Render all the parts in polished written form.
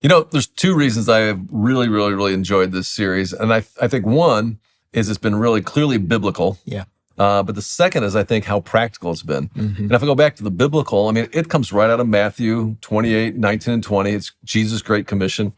There's two reasons I have really, really, really enjoyed this series. And I think one is it's been really clearly biblical. Yeah. But the second is, I think, how practical it's been. And if I go back to the biblical, it comes right out of Matthew 28, 19, and 20. It's Jesus' Great Commission.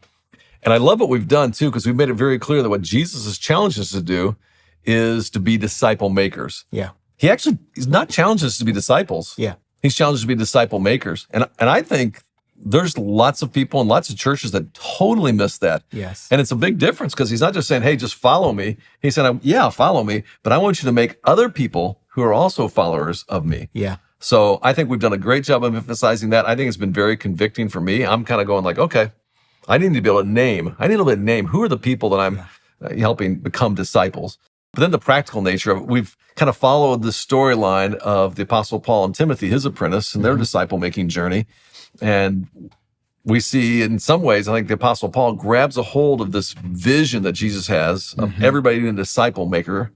And I love what we've done, too, because we've made it very clear that what Jesus has challenged us to do is to be disciple makers. Yeah. He's not challenged us to be disciples. Yeah. He's challenged us to be disciple makers. And I think there's lots of people and lots of churches that totally miss that. Yes. And it's a big difference because he's not just saying, hey, just follow me. He said, yeah, follow me, but I want you to make other people who are also followers of me. Yeah. So I think we've done a great job of emphasizing that. I think it's been very convicting for me. I'm kind of going like, okay, I need to be able to name who are the people that I'm helping become disciples. But then the practical nature of it, we've kind of followed the storyline of the Apostle Paul and Timothy, his apprentice, and their disciple-making journey. And we see in some ways, I think the Apostle Paul grabs a hold of this vision that Jesus has of everybody being a disciple maker.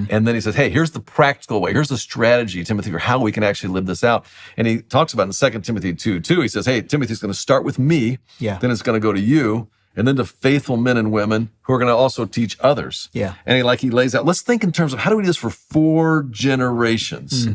And then he says, hey, here's the practical way. Here's the strategy, Timothy, for how we can actually live this out. And he talks about in 2 Timothy 2:2, he says, hey, Timothy's going to start with me. Yeah. Then it's going to go to you. And then to faithful men and women who are going to also teach others. Yeah. And he lays out, let's think in terms of how do we do this for 4 generations?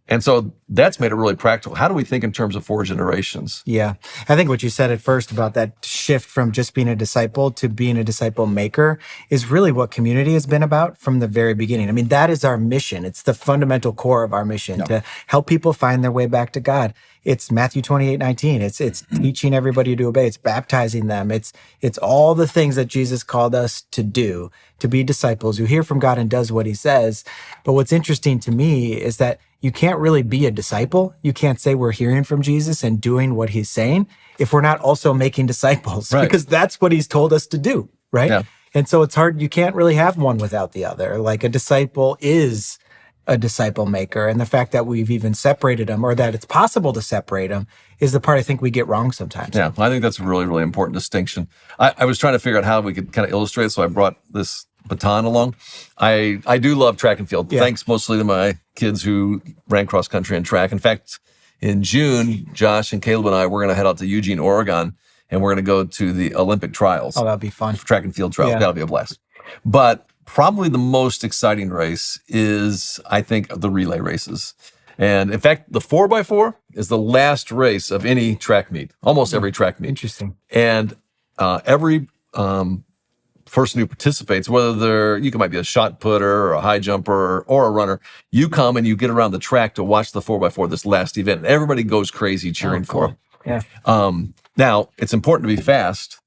And so that's made it really practical. How do we think in terms of 4 generations? Yeah. I think what you said at first about that shift from just being a disciple to being a disciple maker is really what community has been about from the very beginning. That is our mission. It's the fundamental core of our mission to help people find their way back to God. It's Matthew 28:19. It's teaching everybody to obey. It's baptizing them. It's all the things that Jesus called us to do, to be disciples who hear from God and does what he says. But what's interesting to me is that you can't really be a disciple. You can't say we're hearing from Jesus and doing what he's saying if we're not also making disciples, because that's what he's told us to do, right? Yeah. And so it's hard. You can't really have one without the other. Like a disciple is a disciple maker. And the fact that we've even separated them, or that it's possible to separate them, is the part I think we get wrong sometimes. Yeah, I think that's a really, really important distinction. I was trying to figure out how we could kind of illustrate it, so I brought this baton along. I do love track and field, thanks mostly to my kids who ran cross country and track. In fact, in June, Josh and Caleb and I, we're going to head out to Eugene, Oregon, and we're going to go to the Olympic trials. Oh, that'll be fun. Track and field trials. Yeah. That'll be a blast. But probably the most exciting race is, I think, the relay races. And in fact, the 4x4 is the last race of any track meet, almost every track meet. Interesting. And every person who participates, whether you might be a shot putter or a high jumper or a runner, you come and you get around the track to watch the 4x4, this last event. And everybody goes crazy cheering for them. Yeah. Now, it's important to be fast,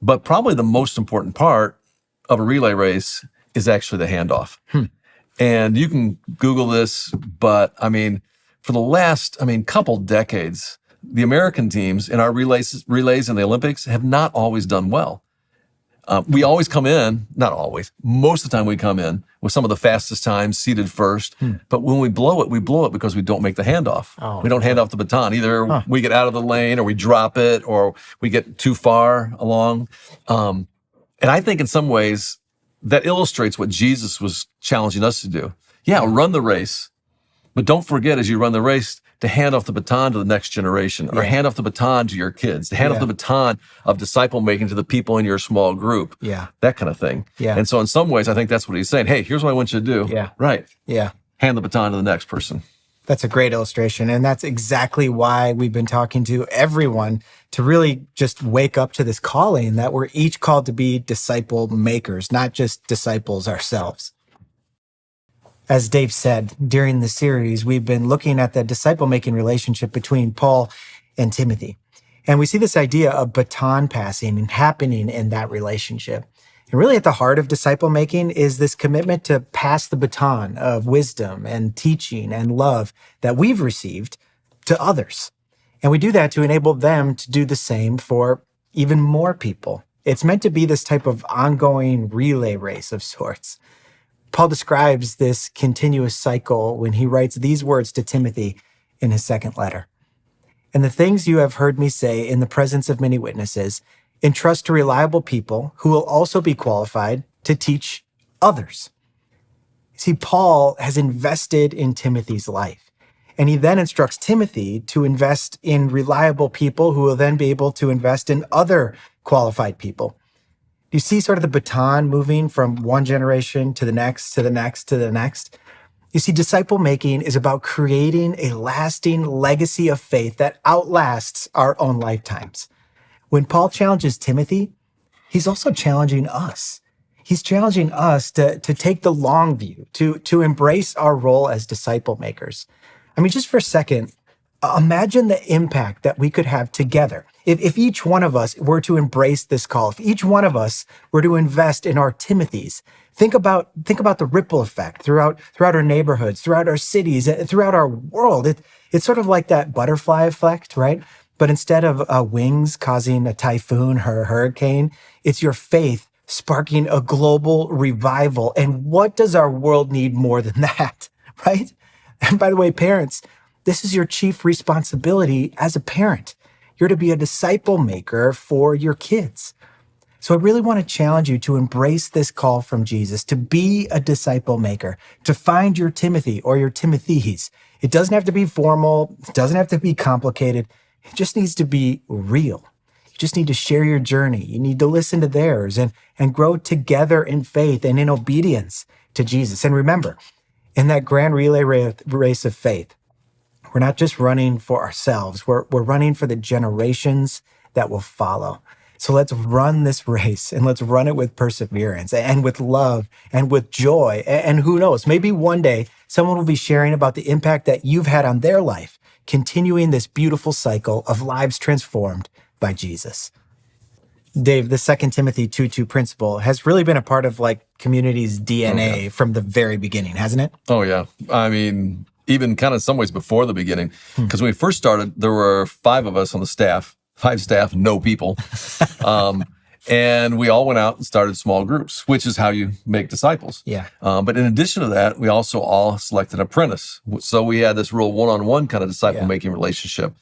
but probably the most important part of a relay race is actually the handoff. And you can Google this, but for the last, couple decades, the American teams in our relays in the Olympics have not always done well. We always come in, not always, most of the time we come in with some of the fastest times, seated first. But when we blow it because we don't make the handoff. We don't hand off the baton. Either we get out of the lane or we drop it or we get too far along. And I think in some ways, that illustrates what Jesus was challenging us to do. Yeah, run the race, but don't forget as you run the race to hand off the baton to the next generation, or hand off the baton to your kids, to hand off the baton of disciple making to the people in your small group. Yeah. That kind of thing. Yeah. And so in some ways, I think that's what he's saying. Hey, here's what I want you to do. Yeah. Right. Yeah. Hand the baton to the next person. That's a great illustration. And that's exactly why we've been talking to everyone to really just wake up to this calling that we're each called to be disciple makers, not just disciples ourselves. As Dave said, during the series, we've been looking at the disciple-making relationship between Paul and Timothy. And we see this idea of baton passing and happening in that relationship. And really at the heart of disciple-making is this commitment to pass the baton of wisdom and teaching and love that we've received to others. And we do that to enable them to do the same for even more people. It's meant to be this type of ongoing relay race of sorts. Paul describes this continuous cycle when he writes these words to Timothy in his second letter. And the things you have heard me say in the presence of many witnesses, entrust to reliable people who will also be qualified to teach others. See, Paul has invested in Timothy's life. And he then instructs Timothy to invest in reliable people who will then be able to invest in other qualified people. Do you see sort of the baton moving from one generation to the next, to the next, to the next? You see, disciple making is about creating a lasting legacy of faith that outlasts our own lifetimes. When Paul challenges Timothy, he's also challenging us. He's challenging us to take the long view, to embrace our role as disciple makers. I mean, just for a second, imagine the impact that we could have together. If each one of us were to embrace this call, if each one of us were to invest in our Timothys, think about the ripple effect throughout our neighborhoods, throughout our cities, throughout our world. It's sort of like that butterfly effect, right? But instead of wings causing a typhoon or a hurricane, it's your faith sparking a global revival. And what does our world need more than that, right? And by the way, parents, this is your chief responsibility as a parent. You're to be a disciple maker for your kids. So I really want to challenge you to embrace this call from Jesus, to be a disciple maker, to find your Timothy or your Timothys. It doesn't have to be formal. It doesn't have to be complicated. It just needs to be real. You just need to share your journey. You need to listen to theirs and grow together in faith and in obedience to Jesus. And remember, in that grand relay race of faith, we're not just running for ourselves. We're running for the generations that will follow. So let's run this race, and let's run it with perseverance and with love and with joy. And who knows, maybe one day someone will be sharing about the impact that you've had on their life, continuing this beautiful cycle of lives transformed by Jesus. Dave, the 2 Timothy 2:2 principle has really been a part of like Community's DNA from the very beginning, hasn't it? Oh, yeah. I mean, even kind of some ways before the beginning, because when we first started, there were 5 of us on the staff, 5 staff, no people. And we all went out and started small groups, which is how you make disciples. Yeah. But in addition to that, we also all selected an apprentice. So we had this real one-on-one kind of disciple-making relationship.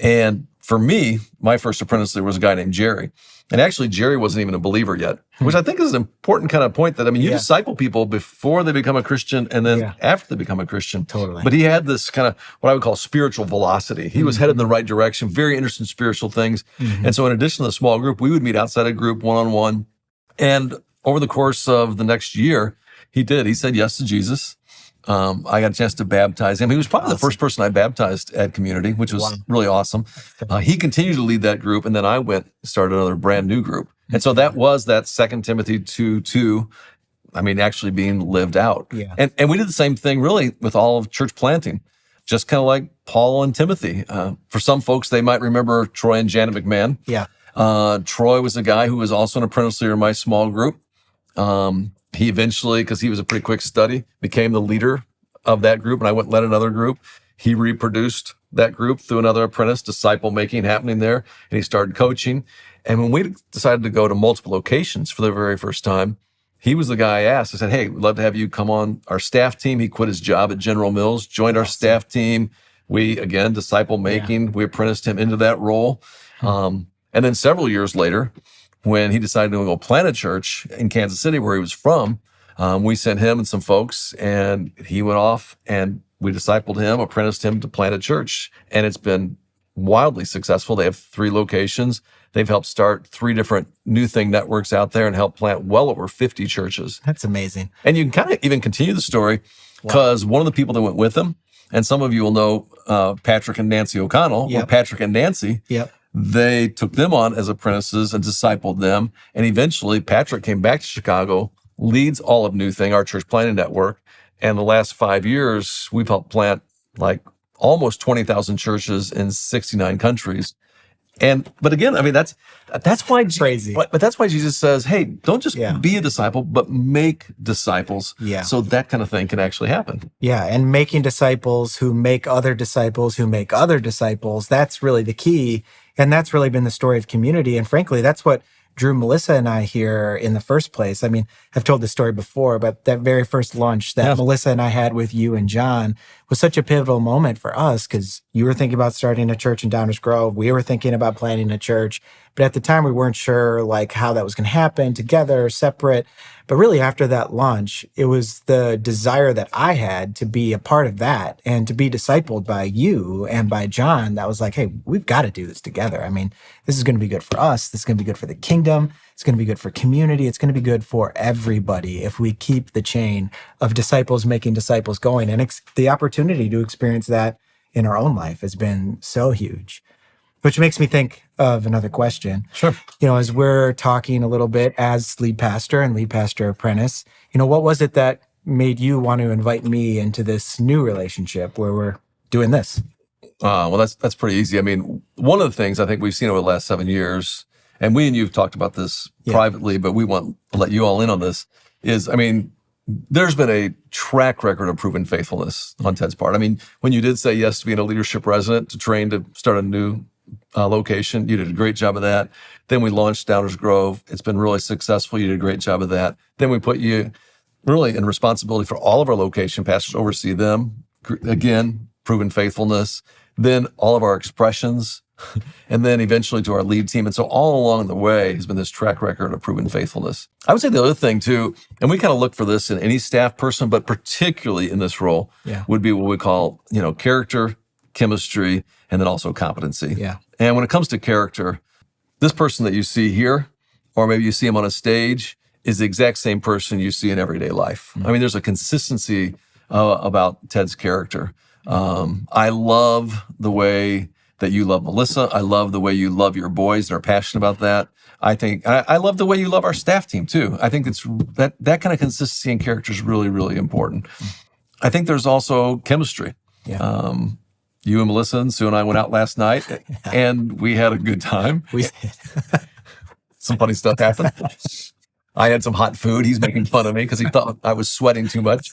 And for me, my first apprentice there was a guy named Jerry. And actually, Jerry wasn't even a believer yet, which I think is an important kind of point that, I mean, you disciple people before they become a Christian and then after they become a Christian. Totally. But he had this kind of what I would call spiritual velocity. He was headed in the right direction, very interested in spiritual things. And so in addition to the small group, we would meet outside a group one-on-one. And over the course of the next year, he said yes to Jesus. I got a chance to baptize him. He was probably the first person I baptized at Community, which was really awesome. He continued to lead that group, and then I started another brand new group. And so that was that 2 Timothy 2:2, actually being lived out. Yeah. And we did the same thing really with all of church planting, just kind of like Paul and Timothy. For some folks, they might remember Troy and Janet McMahon. Yeah. Troy was a guy who was also an apprentice leader in my small group. He eventually, because he was a pretty quick study, became the leader of that group, and I went and led another group. He reproduced that group through another apprentice, disciple making happening there, and he started coaching. And when we decided to go to multiple locations for the very first time, he was the guy I asked. I said, hey, we'd love to have you come on our staff team. He quit his job at General Mills, joined our staff team. We, again, disciple making, we apprenticed him into that role. And then several years later, when he decided to go plant a church in Kansas City, where he was from, we sent him and some folks, and he went off, and we discipled him, apprenticed him to plant a church. And it's been wildly successful. They have 3 locations. They've helped start 3 different New Thing networks out there and helped plant well over 50 churches. That's amazing. And you can kind of even continue the story because one of the people that went with him, and some of you will know Patrick and Nancy O'Connell, or Patrick and Nancy. Yep. They took them on as apprentices and discipled them. And eventually, Patrick came back to Chicago, leads all of New Thing, our church planting network. And the last 5 years, we've helped plant like almost 20,000 churches in 69 countries. But again, that's why crazy. But that's why Jesus says, hey, don't just be a disciple, but make disciples. Yeah. So that kind of thing can actually happen. Yeah. And making disciples who make other disciples who make other disciples, that's really the key. And that's really been the story of Community. And frankly, that's what drew Melissa and I here in the first place. I've told this story before, but that very first lunch that Melissa and I had with you and John was such a pivotal moment for us because you were thinking about starting a church in Downers Grove. We were thinking about planting a church. But at the time, we weren't sure like how that was going to happen together, separate. But really, after that launch, it was the desire that I had to be a part of that and to be discipled by you and by John that was like, hey, we've got to do this together. I mean, this is going to be good for us. This is going to be good for the kingdom. It's going to be good for community. It's going to be good for everybody if we keep the chain of disciples making disciples going. And the opportunity to experience that in our own life has been so huge. Which makes me think of another question. Sure. As we're talking a little bit as lead pastor and lead pastor apprentice, what was it that made you want to invite me into this new relationship where we're doing this? Well, that's pretty easy. I mean, one of the things I think we've seen over the last 7 years, and we and you've talked about this privately, but we want to let you all in on this, is, I mean, there's been a track record of proven faithfulness on Ted's part. I mean, when you did say yes to being a leadership resident, to train to start a new location, you did a great job of that. Then we launched Downers Grove. It's been really successful. You did a great job of that. Then we put you really in responsibility for all of our location pastors, oversee them. Again, proven faithfulness. Then all of our expressions, and then eventually to our lead team. And so all along the way has been this track record of proven faithfulness. I would say the other thing too, and we kind of look for this in any staff person, but particularly in this role, would be what we call, character, chemistry, and then also competency. Yeah. And when it comes to character, this person that you see here, or maybe you see him on a stage, is the exact same person you see in everyday life. I mean, there's a consistency about Ted's character. I love the way that you love Melissa. I love the way you love your boys and are passionate about that. I love the way you love our staff team too. I think it's that kind of consistency and character is really, really important. I think there's also chemistry. Yeah. You and Melissa and Sue and I went out last night and we had a good time. We did. Some funny stuff happened. I had some hot food. He's making fun of me because he thought I was sweating too much.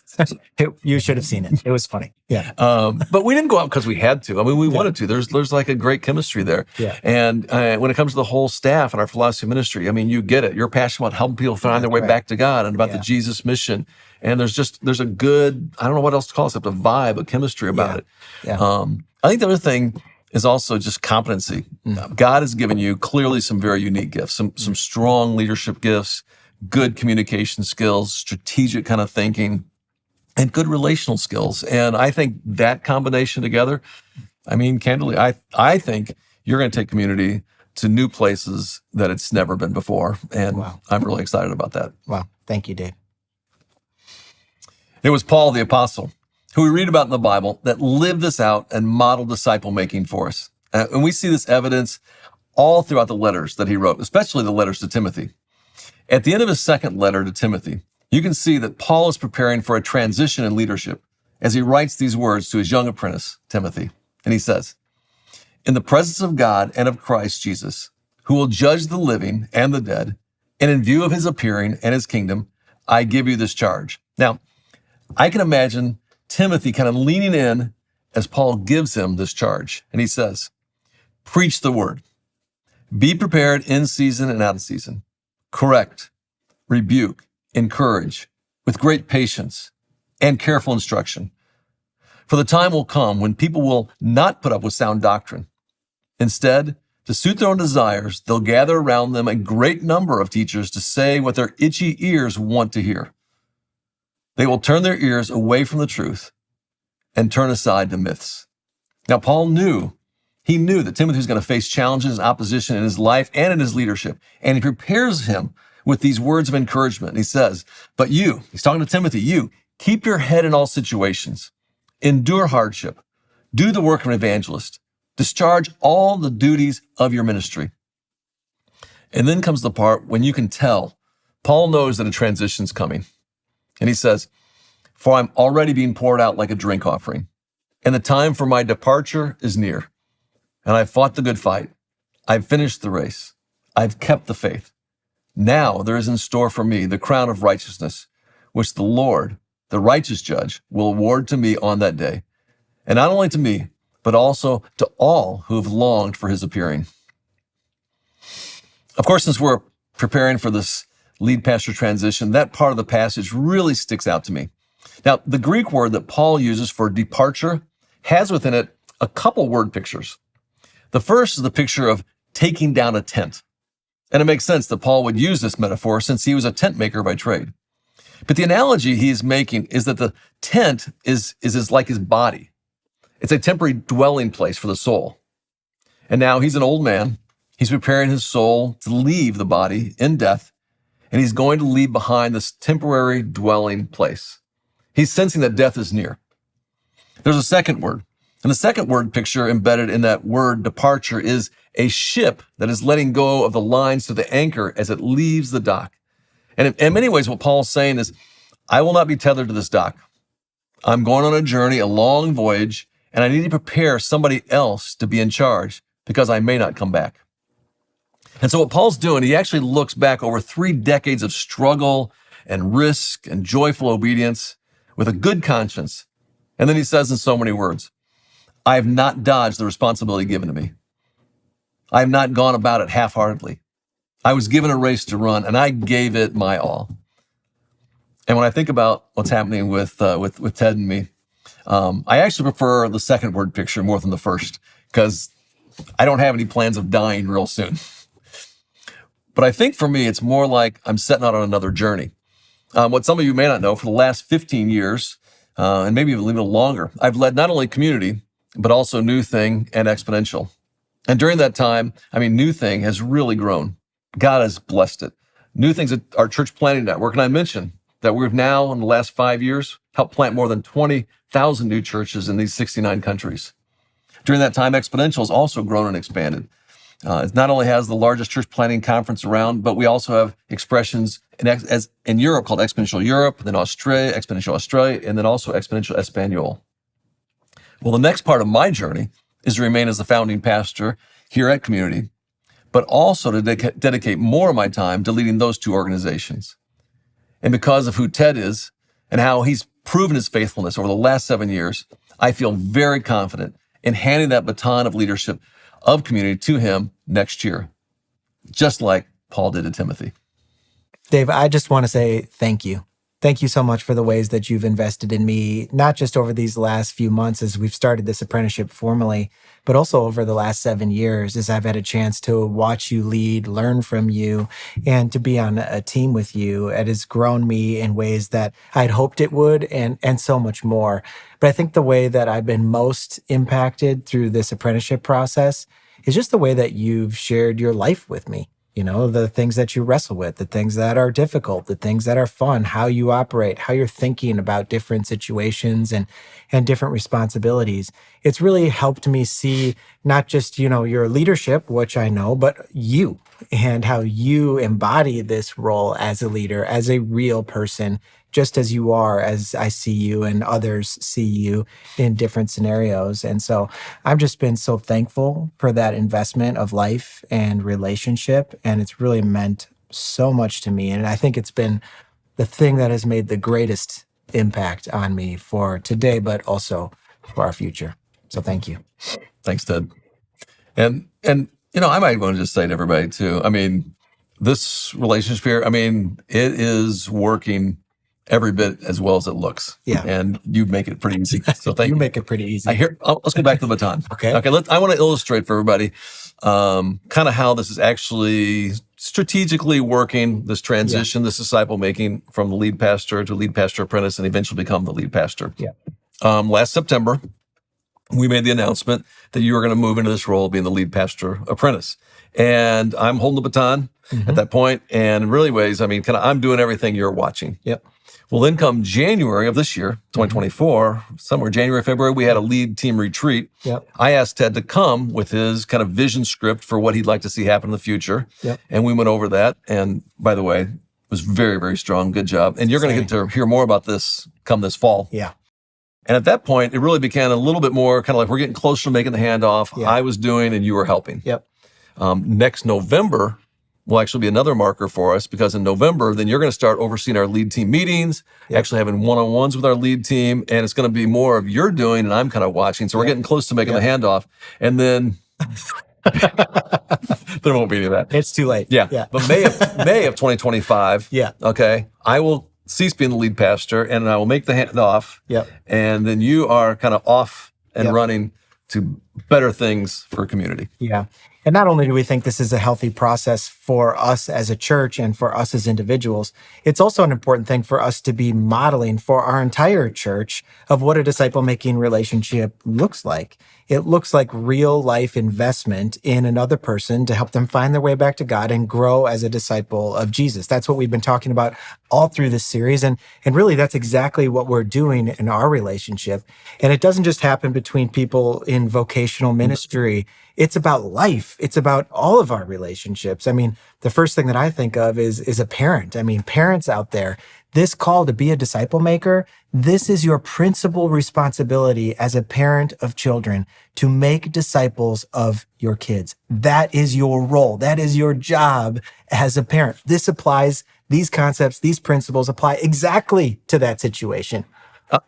You should have seen it. It was funny. Yeah. But we didn't go out because we had to. I mean, we wanted to. There's like a great chemistry there. Yeah. And when it comes to the whole staff and our philosophy of ministry, I mean, you get it. You're passionate about helping people find their way back to God and about the Jesus mission. And there's a good, I don't know what else to call it, except a vibe, a chemistry about it. Yeah. I think the other thing is also just competency. God has given you clearly some very unique gifts, some strong leadership gifts, good communication skills, strategic kind of thinking, and good relational skills. And I think that combination together, I mean, candidly, I think you're going to take community to new places that it's never been before. And I'm really excited about that. Wow. Thank you, Dave. It was Paul the Apostle, who we read about in the Bible, that lived this out and modeled disciple making for us. And we see this evidence all throughout the letters that he wrote, especially the letters to Timothy. At the end of his second letter to Timothy, you can see that Paul is preparing for a transition in leadership as he writes these words to his young apprentice, Timothy. And he says, "In the presence of God and of Christ Jesus, who will judge the living and the dead, and in view of his appearing and his kingdom, I give you this charge." Now, I can imagine Timothy kind of leaning in as Paul gives him this charge. And he says, "Preach the word. Be prepared in season and out of season. Correct, rebuke, encourage with great patience and careful instruction. For the time will come when people will not put up with sound doctrine. Instead, to suit their own desires, they'll gather around them a great number of teachers to say what their itchy ears want to hear. They will turn their ears away from the truth and turn aside to myths." Now, Paul knew that Timothy was going to face challenges and opposition in his life and in his leadership. And he prepares him with these words of encouragement. And he says, "But you," he's talking to Timothy, "you keep your head in all situations, endure hardship, do the work of an evangelist, discharge all the duties of your ministry." And then comes the part when you can tell Paul knows that a transition's coming. And he says, "For I'm already being poured out like a drink offering, and the time for my departure is near. And I've fought the good fight. I've finished the race. I've kept the faith. Now there is in store for me the crown of righteousness, which the Lord, the righteous judge, will award to me on that day. And not only to me, but also to all who have longed for his appearing." Of course, since we're preparing for this lead pastor transition, that part of the passage really sticks out to me. Now, the Greek word that Paul uses for departure has within it a couple word pictures. The first is the picture of taking down a tent. And it makes sense that Paul would use this metaphor since he was a tent maker by trade. But the analogy he's making is that the tent is like his body. It's a temporary dwelling place for the soul. And now he's an old man. He's preparing his soul to leave the body in death, and he's going to leave behind this temporary dwelling place. He's sensing that death is near. There's a second word. And the second word picture embedded in that word departure is a ship that is letting go of the lines to the anchor as it leaves the dock. And in many ways, what Paul's saying is, I will not be tethered to this dock. I'm going on a journey, a long voyage, and I need to prepare somebody else to be in charge because I may not come back. And so what Paul's doing, he actually looks back over 3 decades of struggle and risk and joyful obedience with a good conscience. And then he says in so many words, I have not dodged the responsibility given to me. I have not gone about it half-heartedly. I was given a race to run, and I gave it my all. And when I think about what's happening with Ted and me, I actually prefer the second word picture more than the first, because I don't have any plans of dying real soon. But I think for me, it's more like I'm setting out on another journey. What some of you may not know, for the last 15 years, and maybe even a little longer, I've led not only community, but also New Thing and Exponential. And during that time, New Thing has really grown. God has blessed it. New Thing's our church planting network, and I mentioned that we've now, in the last 5 years, helped plant more than 20,000 new churches in these 69 countries. During that time, Exponential has also grown and expanded. It not only has the largest church planting conference around, but we also have expressions in Europe called Exponential Europe, then Australia, Exponential Australia, and then also Exponential Espanol. Well, the next part of my journey is to remain as the founding pastor here at Community, but also to dedicate more of my time to leading those two organizations. And because of who Ted is and how he's proven his faithfulness over the last 7 years, I feel very confident in handing that baton of leadership of Community to him next year, just like Paul did to Timothy. Dave, I just want to say thank you. Thank you so much for the ways that you've invested in me, not just over these last few months as we've started this apprenticeship formally, but also over the last 7 years as I've had a chance to watch you lead, learn from you, and to be on a team with you. It has grown me in ways that I'd hoped it would, and so much more. But I think the way that I've been most impacted through this apprenticeship process is just the way that you've shared your life with me. You know, the things that you wrestle with, the things that are difficult, the things that are fun, how you operate, how you're thinking about different situations and different responsibilities. It's really helped me see not just, your leadership, which I know, but you and how you embody this role as a leader, as a real person, just as you are, as I see you and others see you in different scenarios. And so I've just been so thankful for that investment of life and relationship. And it's really meant so much to me. And I think it's been the thing that has made the greatest impact on me for today, but also for our future. So thank you. Thanks, Ted. And I might want to just say to everybody too, this relationship here, it is working every bit as well as it looks. Yeah. And you make it pretty easy. So thank you. You make it pretty easy. Let's go back to the baton. Okay. I want to illustrate for everybody kind of how this is actually strategically working, this transition, this disciple making from the lead pastor to lead pastor apprentice and eventually become the lead pastor. Yeah. Last September, we made the announcement that you were going to move into this role being the lead pastor apprentice. And I'm holding the baton at that point. And in really ways, I'm doing everything you're watching. Yep. Well, then come January of this year, 2024, somewhere January, February, we had a lead team retreat. Yep. I asked Ted to come with his kind of vision script for what he'd like to see happen in the future. Yep. And we went over that. And by the way, it was very, very strong. Good job. And you're going to get to hear more about this come this fall. Yeah. And at that point, it really became a little bit more kind of like we're getting closer to making the handoff. Yeah. I was doing and you were helping. Yep. Next November will actually be another marker for us because in November, then you're going to start overseeing our lead team meetings, actually having one-on-ones with our lead team, and it's going to be more of your doing and I'm kind of watching. So we're getting close to making the handoff. And then there won't be any of that. It's too late. Yeah. But May of 2025, okay, I will cease being the lead pastor and I will make the handoff. Yep. And then you are kind of off and running to better things for Community. Yeah. And not only do we think this is a healthy process for us as a church and for us as individuals, it's also an important thing for us to be modeling for our entire church of what a disciple-making relationship looks like. It looks like real life investment in another person to help them find their way back to God and grow as a disciple of Jesus. That's what we've been talking about all through this series. And really, that's exactly what we're doing in our relationship. And it doesn't just happen between people in vocational ministry. It's about life. It's about all of our relationships. I mean, the first thing that I think of is a parent. I mean, parents out there, this call to be a disciple maker, this is your principal responsibility as a parent of children, to make disciples of your kids. That is your role. That is your job as a parent. This applies, these concepts, these principles apply exactly to that situation.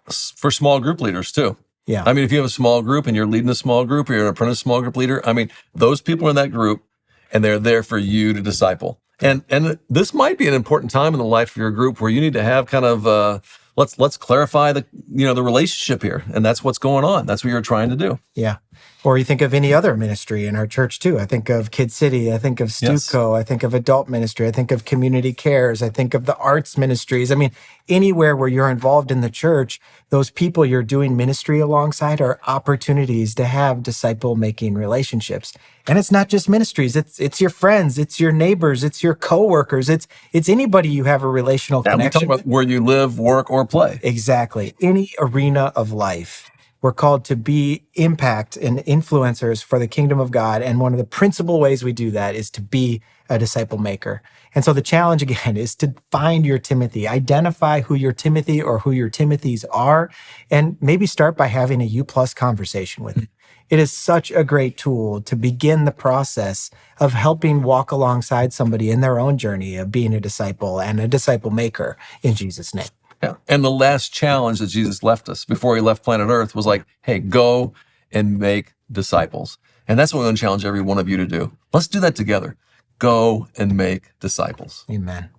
For small group leaders too. Yeah. I mean, if you have a small group and you're leading a small group or you're an apprentice small group leader, I mean, those people are in that group and they're there for you to disciple. And this might be an important time in the life of your group where you need to have kind of, let's clarify the relationship here. And that's what's going on. That's what you're trying to do. Yeah. Or you think of any other ministry in our church too. I think of Kid City. I think of Stuco. I think of adult ministry. I think of community cares. I think of the arts ministries. I mean, anywhere where you're involved in the church, those people you're doing ministry alongside are opportunities to have disciple-making relationships. And it's not just ministries. It's your friends. It's your neighbors. It's your coworkers. It's anybody you have a relational connection with. We talk about where you live, work, or play. Exactly. Any arena of life. We're called to be impact and influencers for the kingdom of God. And one of the principal ways we do that is to be a disciple maker. And so the challenge again is to find your Timothy, identify who your Timothy or who your Timothys are, and maybe start by having a U+ conversation with them. It is such a great tool to begin the process of helping walk alongside somebody in their own journey of being a disciple and a disciple maker in Jesus' name. Yeah. And the last challenge that Jesus left us before he left planet Earth was like, hey, go and make disciples. And that's what we want to challenge every one of you to do. Let's do that together. Go and make disciples. Amen.